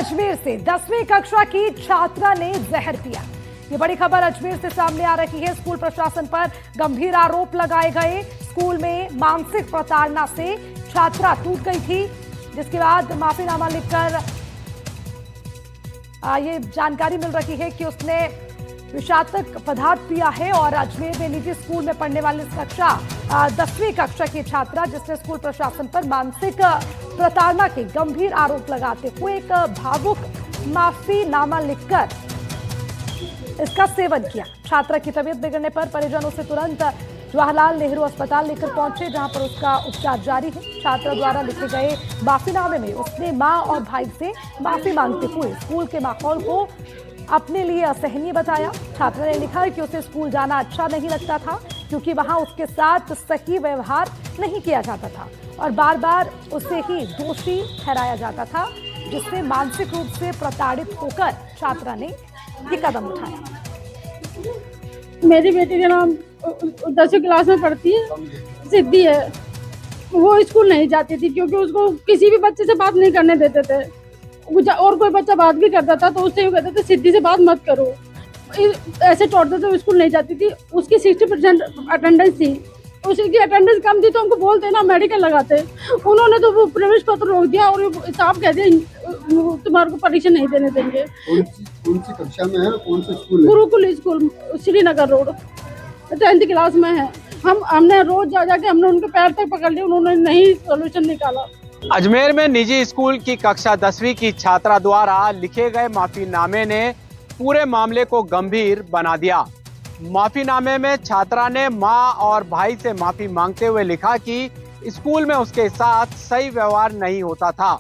अजमेर से 10वीं कक्षा की छात्रा ने जहर पिया। ये बड़ी खबर अजमेर से सामने आ रही है। स्कूल प्रशासन पर गंभीर आरोप लगाए गए। स्कूल में मानसिक प्रताड़ना से छात्रा टूट गई थी, जिसके बाद माफीनामा लिखकर ये जानकारी मिल रही है कि उसने विषाक्त पदार्थ पिया है। और अजमेर में निजी स्कूल में पढ़ने वाली कक्षा 10वीं कक्षा की छात्रा, जिसने स्कूल प्रशासन पर मानसिक प्रताड़ना के गंभीर आरोप लगाते हुए एक भावुक माफीनामा लिखकर इसका सेवन किया। छात्रा की तबीयत बिगड़ने पर परिजनों से तुरंत जवाहरलाल नेहरू अस्पताल लेकर पहुंचे, जहां पर उसका उपचार जारी है। छात्रा द्वारा लिखे गए माफीनामे में उसने मां और भाई से माफी मांगते हुए स्कूल के माहौल को अपने लिए असहनीय बताया। छात्रा ने लिखा कि उसे स्कूल जाना अच्छा नहीं लगता था, क्योंकि वहां उसके साथ सही व्यवहार नहीं किया जाता था और बार बार उसे ही दोषी ठहराया जाता था, जिससे मानसिक रूप से प्रताड़ित होकर छात्रा ने ये कदम उठाया। मेरी बेटी का नाम 10वीं क्लास में पढ़ती है, सिद्धि है। वो स्कूल नहीं जाती थी क्योंकि उसको किसी भी बच्चे से बात नहीं करने देते थे। और कोई बच्चा बात भी करता था तो उससे कहते थे सिद्धि से बात मत करो, ऐसे टोटते थे। स्कूल नहीं जाती थी। उसकी 60% अटेंडेंस थी। उसकी अटेंडेंस कम थी तो हमको बोलते ना मेडिकल लगाते। उन्होंने तो वो प्रवेश पत्र रोक दिया और साहब कह दिया तुम्हारे को परीक्षा नहीं देने देंगे। कौन सी कक्षा में है? कौन सा स्कूल है? Gurukul school, Srinagar road, 10th class में है। हमने रोज जाके हमने उनके पैर तक पकड़ लिए, उन्होंने नहीं सोल्यूशन निकाला। अजमेर में निजी स्कूल की कक्षा 10वीं की छात्रा द्वारा लिखे गए माफीनामे ने पूरे मामले को गंभीर बना दिया। माफीनामे में छात्रा ने मां और भाई से माफी मांगते हुए लिखा कि स्कूल में उसके साथ सही व्यवहार नहीं होता था।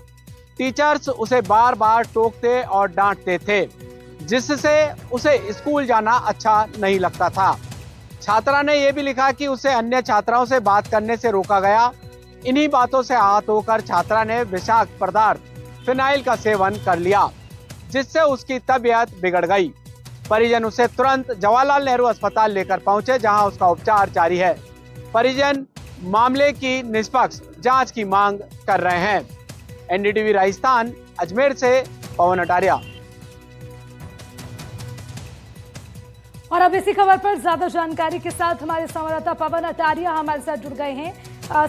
टीचर्स उसे बार बार टोकते और डांटते थे, जिससे उसे स्कूल जाना अच्छा नहीं लगता था। छात्रा ने यह भी लिखा कि उसे अन्य छात्राओं से बात करने से रोका गया। इन्हीं बातों से आहत होकर छात्रा ने विषाक्त पदार्थ फिनाइल का सेवन कर लिया, जिससे उसकी तबीयत बिगड़ गई। परिजन उसे तुरंत जवाहरलाल नेहरू अस्पताल लेकर पहुंचे, जहां उसका उपचार जारी है। परिजन मामले की निष्पक्ष जांच की मांग कर रहे हैं। एनडीटीवी राजस्थान, अजमेर से पवन अटारिया। और अब इसी खबर पर ज्यादा जानकारी के साथ हमारे संवाददाता पवन अटारिया हमारे साथ जुड़ गए हैं।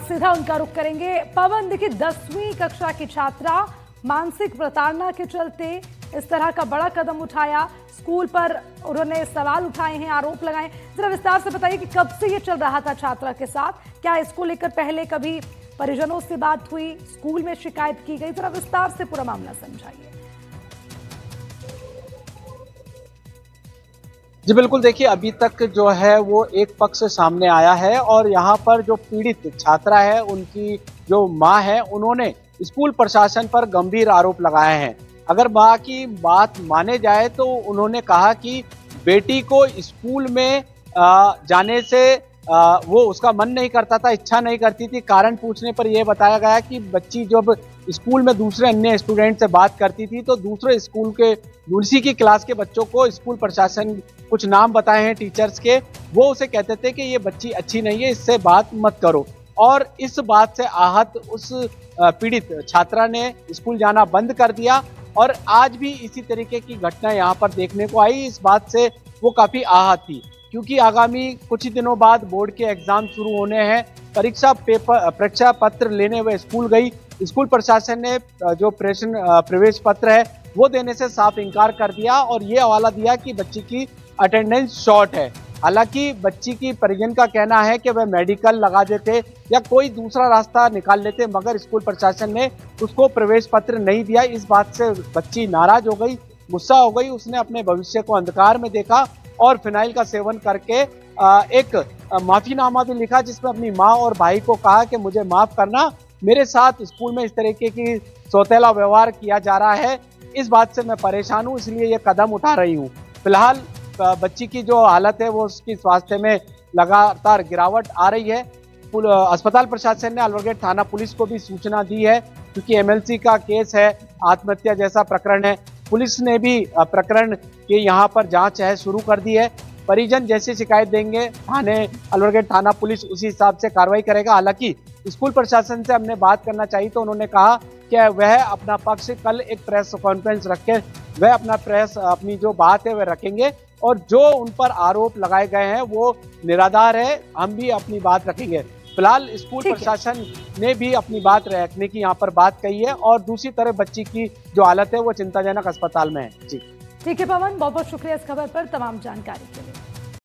सीधा उनका रुख करेंगे। पवन, देखिए 10वीं कक्षा की छात्रा मानसिक प्रताड़ना के चलते इस तरह का बड़ा कदम उठाया, स्कूल पर उन्होंने सवाल उठाए हैं, आरोप लगाए। जरा विस्तार से बताइए कि कब से ये चल रहा था छात्रा के साथ? क्या इसको लेकर पहले कभी परिजनों से बात हुई, स्कूल में शिकायत की गई? जरा विस्तार से पूरा मामला समझाइए। जी बिल्कुल, देखिए अभी तक जो है वो एक पक्ष सामने आया है और यहाँ पर जो पीड़ित छात्रा है, उनकी जो माँ है, उन्होंने स्कूल प्रशासन पर गंभीर आरोप लगाए हैं। अगर माँ की बात माने जाए तो उन्होंने कहा कि बेटी को स्कूल में जाने से वो उसका मन नहीं करता था, इच्छा नहीं करती थी। कारण पूछने पर यह बताया गया कि बच्ची जब स्कूल में दूसरे अन्य स्टूडेंट से बात करती थी तो दूसरे स्कूल के दूसरी की क्लास के बच्चों को स्कूल प्रशासन कुछ नाम बताए हैं टीचर्स के, वो उसे कहते थे कि ये बच्ची अच्छी नहीं है, इससे बात मत करो। और इस बात से आहत उस पीड़ित छात्रा ने स्कूल जाना बंद कर दिया और आज भी इसी तरीके की घटना यहाँ पर देखने को आई। इस बात से वो काफी आहत थी, क्योंकि आगामी कुछ ही दिनों बाद बोर्ड के एग्जाम शुरू होने हैं। परीक्षा पत्र लेने वह स्कूल गई। स्कूल प्रशासन ने जो प्रवेश पत्र है वो देने से साफ इनकार कर दिया और ये हवाला दिया कि बच्ची की अटेंडेंस शॉर्ट है। हालांकि बच्ची की परिजन का कहना है कि वह मेडिकल लगा देते या कोई दूसरा रास्ता निकाल लेते, मगर स्कूल प्रशासन ने उसको प्रवेश पत्र नहीं दिया। इस बात से बच्ची नाराज हो गई, गुस्सा हो गई। उसने अपने भविष्य को अंधकार में देखा और फिनाइल का सेवन करके एक माफीनामा भी लिखा, जिसमें अपनी माँ और भाई को कहा कि मुझे माफ करना, मेरे साथ स्कूल में इस तरीके की सौतेला व्यवहार किया जा रहा है, इस बात से मैं परेशान हूँ, इसलिए ये कदम उठा रही हूँ। फिलहाल बच्ची की जो हालत है वो उसकी स्वास्थ्य में लगातार गिरावट आ रही है। अस्पताल प्रशासन ने अलवर थाना पुलिस को भी सूचना दी है, क्योंकि एमएलसी का केस है, आत्महत्या जैसा प्रकरण है। पुलिस ने भी प्रकरण की यहाँ पर जांच है शुरू कर दी है। परिजन जैसी शिकायत देंगे अलवर थाना पुलिस उसी हिसाब से कार्रवाई करेगा। हालांकि स्कूल प्रशासन से हमने बात करना चाहिए तो उन्होंने कहा क्या है वह अपना पक्ष कल एक प्रेस कॉन्फ्रेंस रख के वह अपनी जो बात है वह रखेंगे और जो उन पर आरोप लगाए गए हैं वो निराधार है, हम भी अपनी बात रखेंगे। फिलहाल स्कूल प्रशासन ने भी अपनी बात रखने की यहाँ पर बात कही है और दूसरी तरफ बच्ची की जो हालत है वो चिंताजनक अस्पताल में है। जी ठीक है पवन, बहुत बहुत शुक्रिया इस खबर पर तमाम जानकारी के लिए।